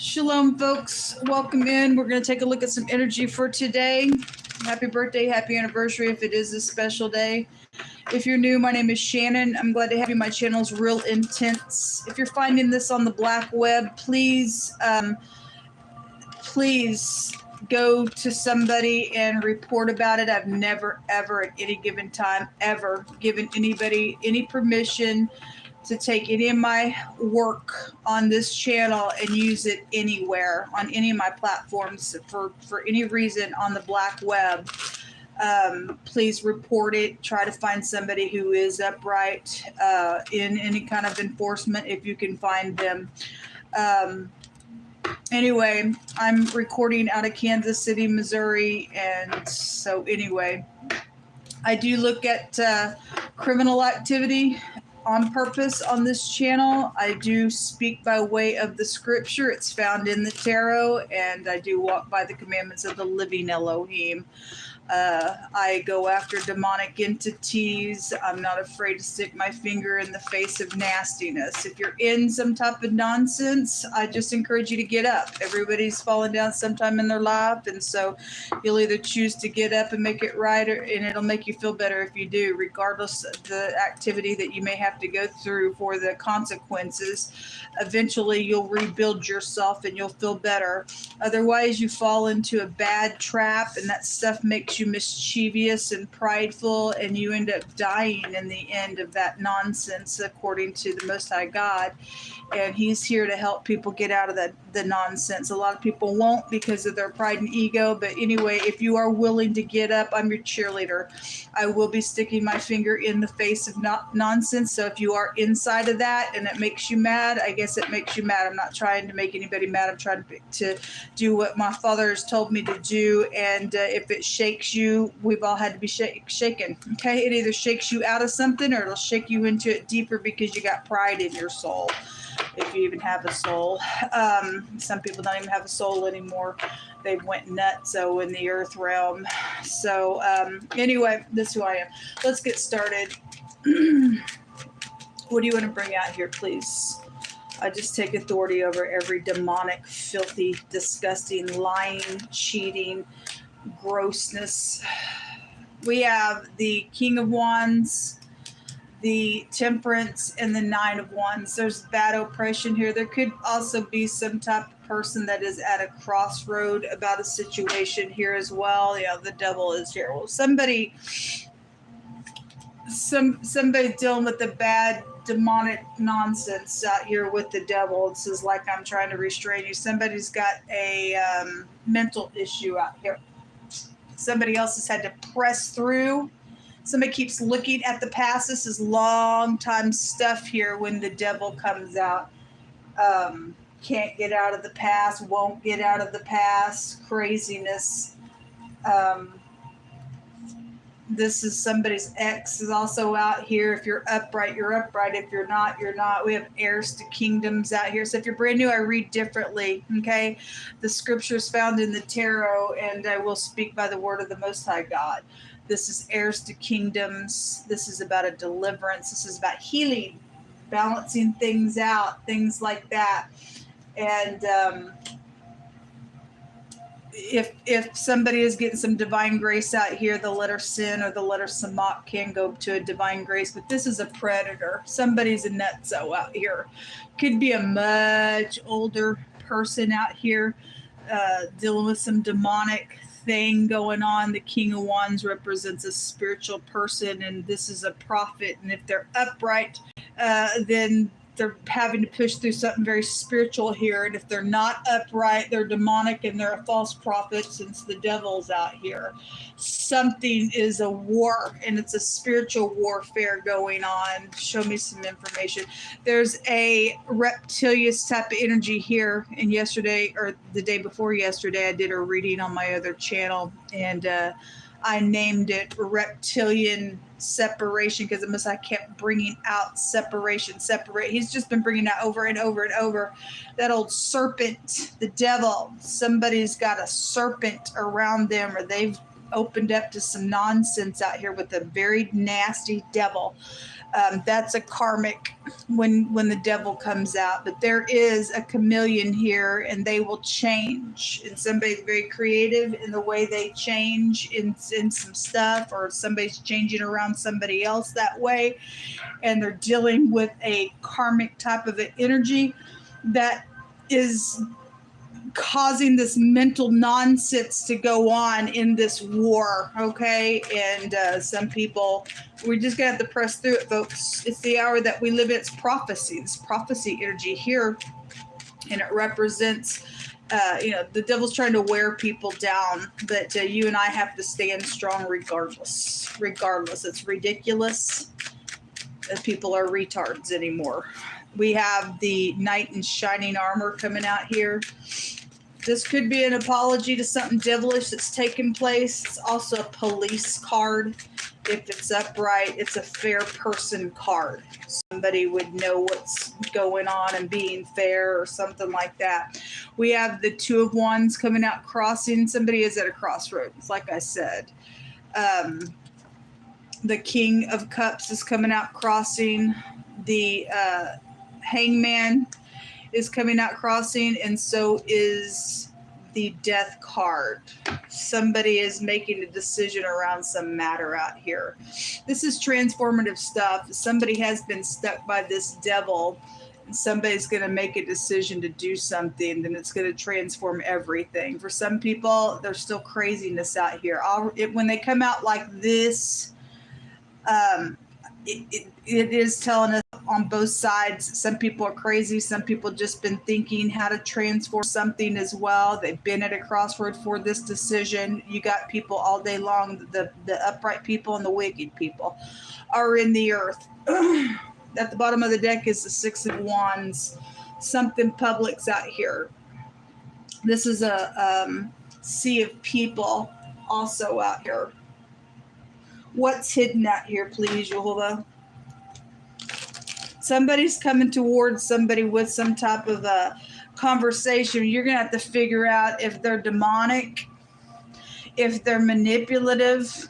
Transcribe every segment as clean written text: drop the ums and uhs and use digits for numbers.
Shalom, folks. Welcome in. We're going to take a look at some energy for today. Happy birthday, happy anniversary if it is a special day. If you're new, my name is Shannon. I'm glad to have you. My channel is Real Intense. If you're finding this on the black web, please go to somebody and report about it. I've never, ever, at any given time, ever given anybody any permission to take any of my work on this channel and use it anywhere on any of my platforms for any reason on the black web. Please report it. Try to find somebody who is upright in any kind of enforcement if you can find them. Anyway, I'm recording out of Kansas City, Missouri, and so anyway, I do look at criminal activity on purpose on this channel. I do speak by way of the scripture. It's found in the tarot, and I do walk by the commandments of the living Elohim. I go after demonic entities. I'm not afraid to stick my finger in the face of nastiness. If you're in some type of nonsense, I just encourage you to get up. Everybody's fallen down sometime in their life, and so you'll either choose to get up and make it right, and it'll make you feel better if you do, regardless of the activity that you may have to go through for the consequences. Eventually, you'll rebuild yourself and you'll feel better. Otherwise, you fall into a bad trap, and that stuff makes you mischievous and prideful, and you end up dying in the end of that nonsense, according to the Most High God. And He's here to help people get out of the nonsense. A lot of people won't because of their pride and ego. But anyway, if you are willing to get up, I'm your cheerleader. I will be sticking my finger in the face of nonsense. So if you are inside of that and it makes you mad, I guess it makes you mad. I'm not trying to make anybody mad. I'm trying to do what my Father has told me to do. And if it shakes you, we've all had to be shaken. Okay, it either shakes you out of something or it'll shake you into it deeper because you got pride in your soul, if you even have a soul. Some people don't even have a soul anymore. They went nuts in the earth realm. So anyway, this is who I am. Let's get started. What do you want to bring out here, please? I just take authority over every demonic, filthy, disgusting, lying, cheating, grossness. We have the King of Wands, the Temperance, and the Nine of Wands. There's bad oppression here. There could also be some type of person that is at a crossroad about a situation here as well. You know, the devil is here. Well, somebody dealing with the bad demonic nonsense out here with the devil. It says, like, I'm trying to restrain you. Somebody's got a mental issue out here. Somebody else has had to press through. Somebody keeps looking at the past. This is long time stuff here when the devil comes out. Can't get out of the past, won't get out of the past, craziness. This is somebody's ex is also out here. If you're upright, you're upright. If you're not, you're not. We have heirs to kingdoms out here. So if you're brand new, I read differently, okay? The scriptures found in the tarot, and I will speak by the word of the Most High God. This is heirs to kingdoms. This is about a deliverance. This is about healing, balancing things out, things like that. And if somebody is getting some divine grace out here, the letter sin or the letter samak can go to a divine grace, but this is a predator. Somebody's a nutso out here. Could be a much older person out here dealing with some demonic thing going on. The King of Wands represents a spiritual person, and this is a prophet. And if they're upright, then they're having to push through something very spiritual here. And if they're not upright, they're demonic and they're a false prophet, since the devil's out here. Something is a war, and it's a spiritual warfare going on. Show me some information. There's a reptilian type of energy here. And yesterday, or the day before yesterday, I did a reading on my other channel, and I named it reptilian separation, because it must, I kept bringing out separation. He's just been bringing that over and over and over. That old serpent, the devil. Somebody's got a serpent around them, or they've opened up to some nonsense out here with a very nasty devil. That's a karmic when the devil comes out. But there is a chameleon here, and they will change. And somebody's very creative in the way they change in some stuff, or somebody's changing around somebody else that way, and they're dealing with a karmic type of an energy that is causing this mental nonsense to go on in this war, okay? And some people, we're just gonna have to press through it, folks. It's the hour that we live in. It's prophecy. It's prophecy energy here, and it represents the devil's trying to wear people down, but you and I have to stand strong regardless. It's ridiculous that people are retards anymore. We have the knight in shining armor coming out here. This could be an apology to something devilish that's taken place. It's also a police card. If it's upright, it's a fair person card. Somebody would know what's going on and being fair or something like that. We have the Two of Wands coming out crossing. Somebody is at a crossroads, like I said. The King of Cups is coming out crossing. The Hangman is coming out crossing, and so is the Death card. Somebody is making a decision around some matter out here. This is transformative stuff. Somebody has been stuck by this devil, and somebody's going to make a decision to do something, then it's going to transform everything. For some people, there's still craziness out here. When they come out like this, it is telling us on both sides. Some people are crazy. Some people just been thinking how to transform something as well. They've been at a crossroad for this decision. You got people all day long. The upright people and the wicked people are in the earth. At the bottom of the deck is the Six of Wands. Something public's out here. This is a sea of people also out here. What's hidden out here, please, Jehovah? Somebody's coming towards somebody with some type of a conversation. You're going to have to figure out if they're demonic, if they're manipulative,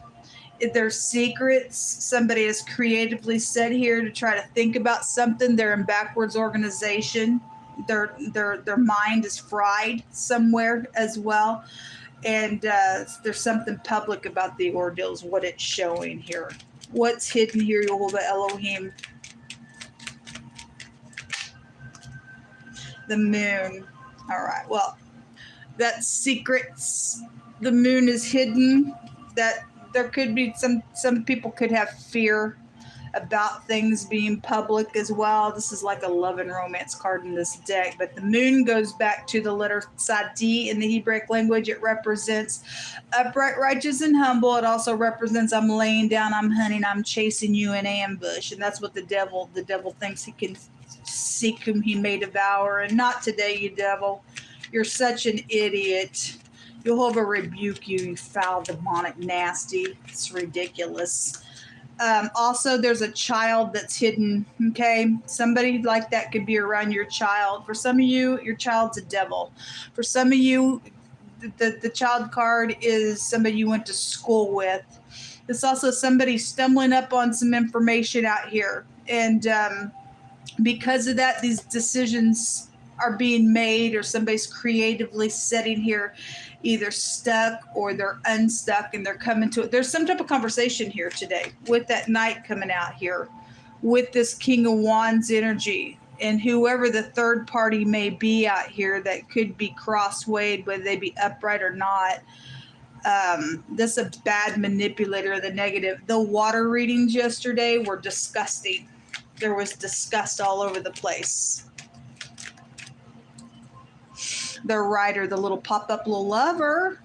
if they're secrets. Somebody has creatively set here to try to think about something. They're in backwards organization. Their mind is fried somewhere as well. And there's something public about the ordeals, what it's showing here. What's hidden here, Jehovah Elohim? The moon. All right, well, that's secrets. The moon is hidden. That there could be some people could have fear about things being public as well. This is like a love and romance card in this deck, but the moon goes back to the letter Tzadi in the Hebrew language. It represents upright, righteous, and humble. It also represents I'm laying down, I'm hunting, I'm chasing you in ambush. And that's what the devil thinks he can seek whom he may devour. And not today, you devil. You're such an idiot. Jehovah rebuke you, you foul, demonic, nasty. It's ridiculous. Also, there's a child that's hidden, okay? Somebody like that could be around your child. For some of you, your child's a devil. For some of you, the child card is somebody you went to school with. It's also somebody stumbling up on some information out here. And because of that, these decisions are being made, or somebody's creatively sitting here either stuck or they're unstuck, and they're coming to it. There's some type of conversation here today with that knight coming out here, with this King of Wands energy, and whoever the third party may be out here that could be crosswayed, whether they be upright or not. This is a bad manipulator of the negative. The water readings yesterday were disgusting. There was disgust all over the place. The writer, the little pop-up little lover,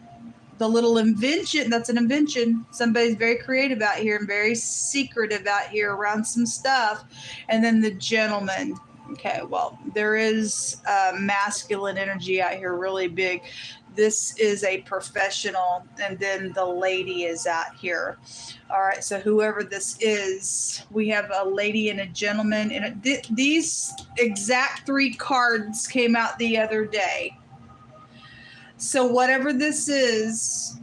the little invention, that's an invention. Somebody's very creative out here and very secretive out here around some stuff. And then the gentleman. Okay, well, there is masculine energy out here really big. This is a professional, and then the lady is out here. All right, so whoever this is, we have a lady and a gentleman. And these exact three cards came out the other day. So whatever this is,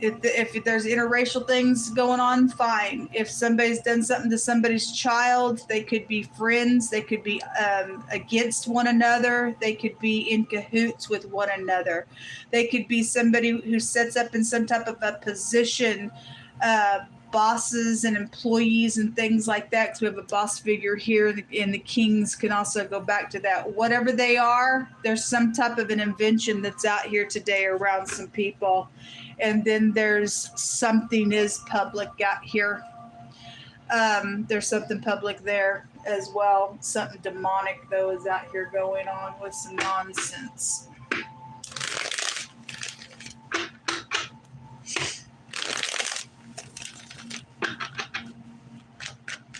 If there's interracial things going on, fine. If somebody's done something to somebody's child, they could be friends. They could be against one another. They could be in cahoots with one another. They could be somebody who sets up in some type of a position, bosses and employees and things like that, because we have a boss figure here, and the kings can also go back to that. Whatever they are, there's some type of an invention that's out here today around some people. And then there's something is public out here. There's something public there as well. Something demonic, though, is out here going on with some nonsense.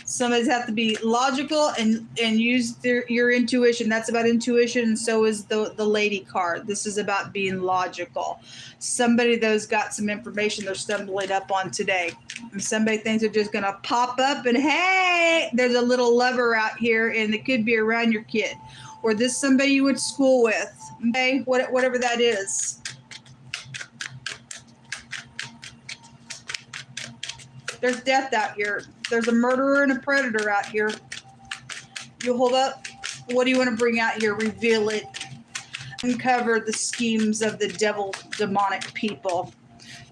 Somebody's have to be logical and use your intuition. That's about intuition, and so is the lady card. This is about being logical. Somebody that's got some information they're stumbling up on today. And somebody thinks they're just going to pop up and, hey, there's a little lover out here, and it could be around your kid. Or this somebody you went to school with, okay? Whatever that is. There's death out here. There's a murderer and a predator out here. You hold up. What do you want to bring out here? Reveal it. Uncover the schemes of the devil, demonic people.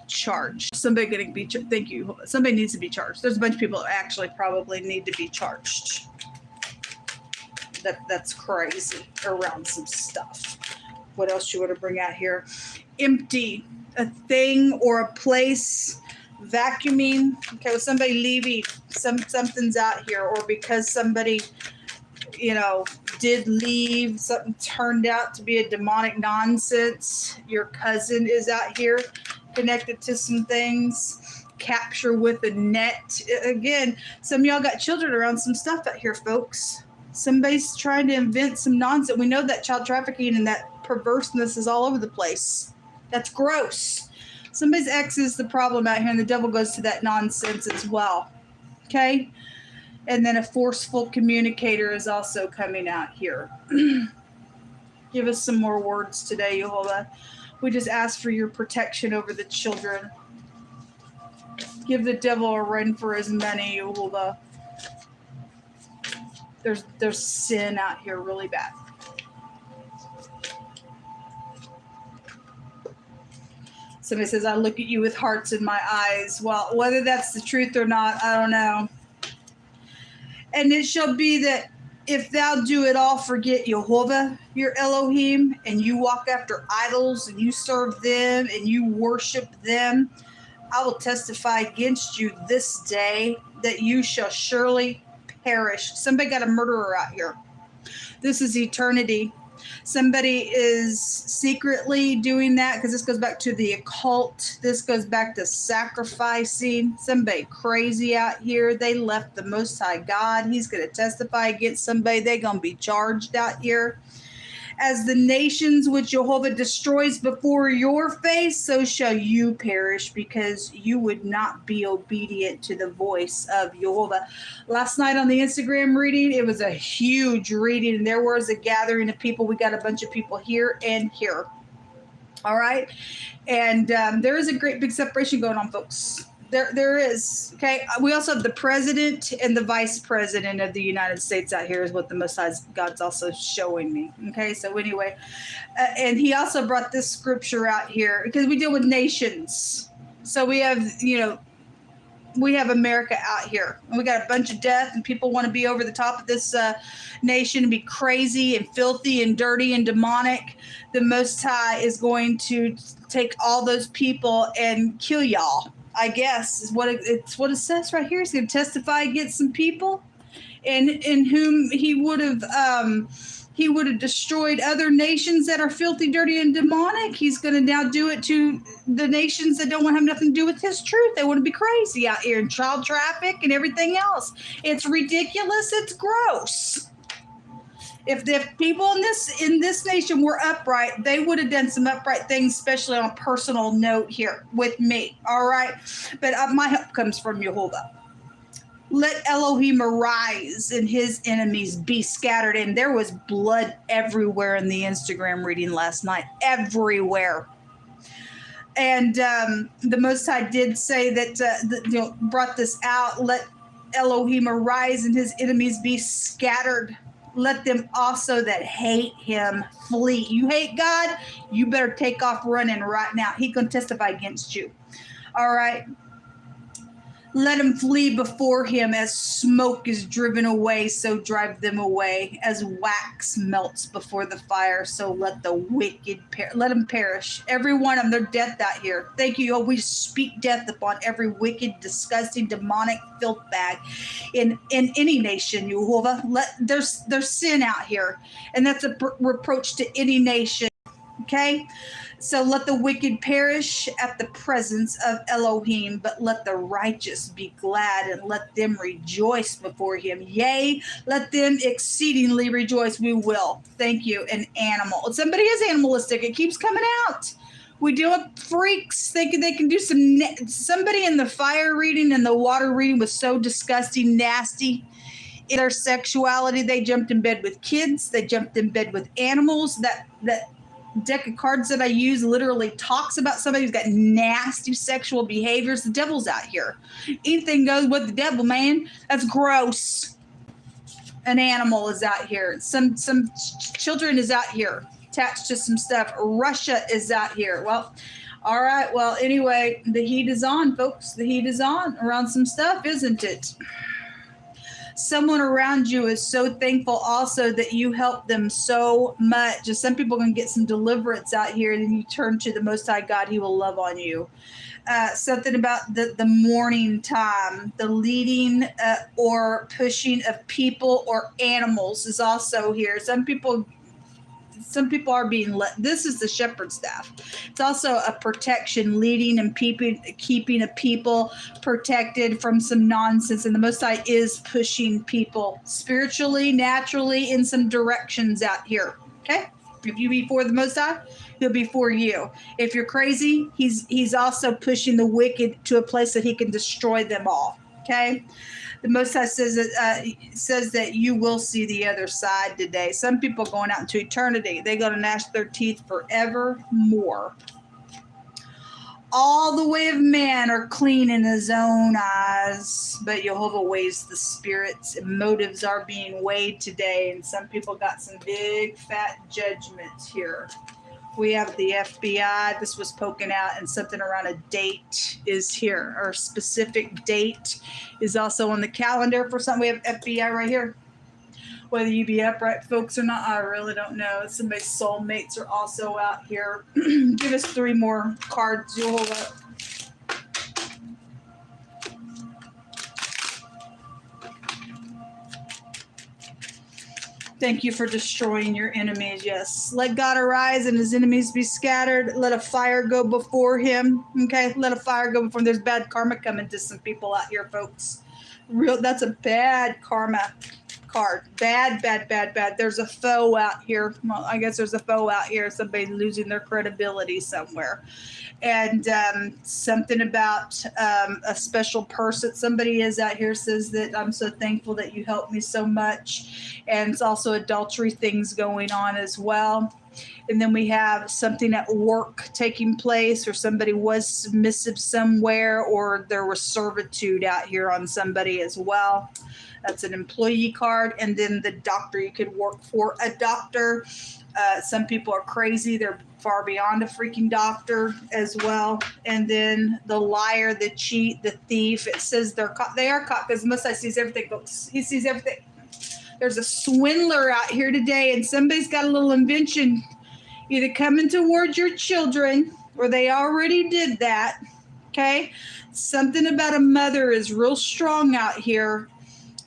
Charged. Somebody getting be. Thank you. Somebody needs to be charged. There's a bunch of people that actually probably need to be charged. That's crazy around some stuff. What else you want to bring out here? Empty. A thing or a place. Vacuuming. Okay, with somebody leaving, something's out here, or because somebody, did leave, something turned out to be a demonic nonsense. Your cousin is out here connected to some things. Capture with a net. Again, some of y'all got children around some stuff out here, folks. Somebody's trying to invent some nonsense. We know that child trafficking and that perverseness is all over the place. That's gross. Somebody's ex is the problem out here, and the devil goes to that nonsense as well. Okay? And then a forceful communicator is also coming out here. Give us some more words today, Yehovah. We just ask for your protection over the children. Give the devil a run for his money, Yehovah. There's sin out here really bad. Somebody says, I look at you with hearts in my eyes. Well, whether that's the truth or not, I don't know. And it shall be that if thou do it all, forget Yehovah, your Elohim, and you walk after idols, and you serve them, and you worship them, I will testify against you this day that you shall surely perish. Somebody got a murderer out here. This is eternity. Somebody is secretly doing that, because this goes back to the occult. This goes back to sacrificing. Somebody crazy out here. They left the Most High God. He's going to testify against somebody. They're going to be charged out here. As the nations which Jehovah destroys before your face, so shall you perish, because you would not be obedient to the voice of Jehovah. Last night on the Instagram reading, it was a huge reading, and there was a gathering of people. We got a bunch of people here and here. All right? And there is a great big separation going on, folks. There is. Okay. We also have the president and the vice president of the United States out here is what the Most High God's also showing me. Okay. So anyway, and he also brought this scripture out here because we deal with nations. So we have, we have America out here, and we got a bunch of death, and people want to be over the top of this nation and be crazy and filthy and dirty and demonic. The Most High is going to take all those people and kill y'all. I guess is what it says right here. He's going to testify against some people, and in whom he would have destroyed other nations that are filthy, dirty, and demonic. He's going to now do it to the nations that don't want to have nothing to do with his truth. They want to be crazy out here and child traffic and everything else. It's ridiculous. It's gross. If people in this nation were upright, they would have done some upright things, especially on a personal note here with me. All right. But my help comes from Jehovah. Let Elohim arise and his enemies be scattered. And there was blood everywhere in the Instagram reading last night. Everywhere. And the Most High did say that, brought this out. Let Elohim arise and his enemies be scattered. Let them also that hate him flee. You hate God, you better take off running right now. He gonna testify against you. All right. Let them flee before him. As smoke is driven away, so drive them away. As wax melts before the fire, so let the wicked let them perish. Every one of them, they're death out here. Thank you. Oh, we speak death upon every wicked, disgusting, demonic filth bag in any nation, Jehovah. There's sin out here, and that's a reproach to any nation. Okay? So let the wicked perish at the presence of Elohim, but let the righteous be glad, and let them rejoice before him. Yea, let them exceedingly rejoice. We will. Thank you. An animal. Somebody is animalistic. It keeps coming out. We deal with freaks thinking they can do somebody in the fire reading and the water reading was so disgusting, nasty. In their sexuality, they jumped in bed with kids. They jumped in bed with animals. That deck of cards that I use literally talks about somebody who's got nasty sexual behaviors. The devil's out here. Anything goes with the devil, man. That's gross. An animal is out here. Some children is out here attached to some stuff. Russia is out here. Well, all right. Well, anyway, the heat is on, folks. The heat is on around some stuff, isn't it? Someone around you is so thankful also that you help them so much. Just some people are going to get some deliverance out here, and then you turn to the Most High God. He will love on you. Something about the morning time, the leading or pushing of people or animals is also here. Some people are being led. This is the shepherd staff. It's also a protection, leading and keeping a people protected from some nonsense. And the Most High is pushing people spiritually, naturally, in some directions out here. Okay? If you be for the Most High, he'll be for you. If you're crazy, he's also pushing the wicked to a place that he can destroy them all. Okay? The Most High says that you will see the other side today. Some people going out into eternity. They're going to gnash their teeth forevermore. All the way of man are clean in his own eyes, but Jehovah weighs the spirits, and motives are being weighed today. And some people got some big fat judgments here. We have the FBI. This was poking out, and something around a date is here, or a specific date is also on the calendar for something. We have FBI right here. Whether you be upright, folks, or not, I really don't know. Somebody's soulmates are also out here. Give us 3 more cards. You'll hold up. Thank you for destroying your enemies. Yes. Let God arise and his enemies be scattered. Let a fire go before him. Okay. Let a fire go before him. There's bad karma coming to some people out here, folks. That's a bad karma card. Bad. There's a foe out here. Well, I guess there's a foe out here. Somebody losing their credibility somewhere. And something about a special person. Somebody is out here says that I'm so thankful that you helped me so much. And it's also adultery things going on as well. And then we have something at work taking place, or somebody was submissive somewhere, or there was servitude out here on somebody as well. That's an employee card. And then the doctor, you could work for a doctor. Some people are crazy. They're far beyond a freaking doctor as well. And then the liar, the cheat, the thief. It says they are caught because Messiah sees everything, folks. He sees everything. There's a swindler out here today, and somebody's got a little invention either coming towards your children, or they already did that. Okay? Something about a mother is real strong out here.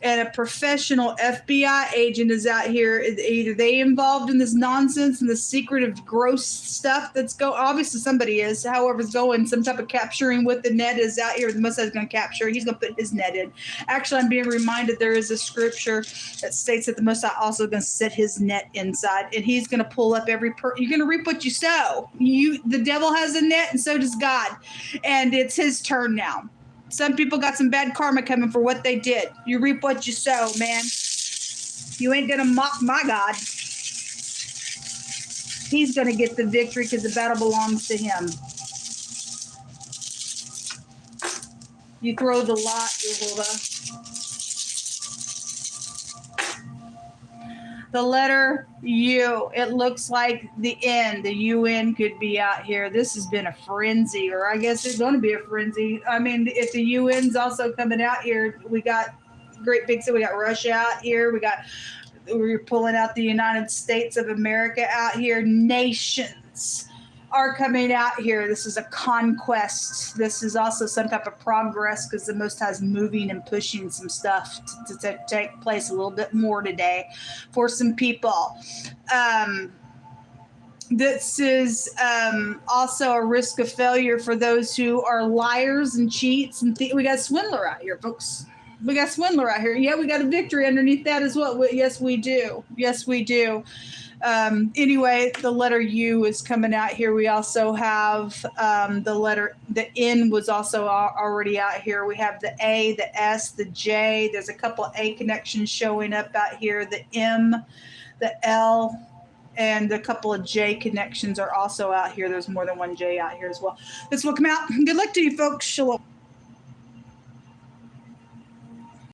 And a professional FBI agent is out here. Either they involved in this nonsense and the secretive gross stuff that's going. Obviously, somebody is. However, it's going. Some type of capturing with the net is out here. The Messiah is going to capture. He's going to put his net in. Actually, I'm being reminded there is a scripture that states that the Messiah also going to set his net inside, and he's going to pull up every. You're going to reap what you sow. The devil has a net, and so does God, and it's his turn now. Some people got some bad karma coming for what they did. You reap what you sow, man. You ain't going to mock my God. He's going to get the victory because the battle belongs to him. You throw the lot, you hold up. The letter U, it looks like the N, the UN could be out here. This has been a frenzy, or I guess it's going to be a frenzy. I mean, if the UN's also coming out here, we got great big, so we got Russia out here. We're pulling out the United States of America out here. Nations are coming out here. This is a conquest. This is also some type of progress because the Most High is moving and pushing some stuff to take place a little bit more today for some people. This is also a risk of failure for those who are liars and cheats. And we got a swindler out here, folks. We got a swindler out here. Yeah, we got a victory underneath that as well. Yes, we do. Yes, we do. Anyway, the letter U is coming out here. We also have the N was also already out here. We have the A, the S, the J. There's a couple of A connections showing up out here. The M, the L, and a couple of J connections are also out here. There's more than one J out here as well. This will come out. Good luck to you, folks. Shalom.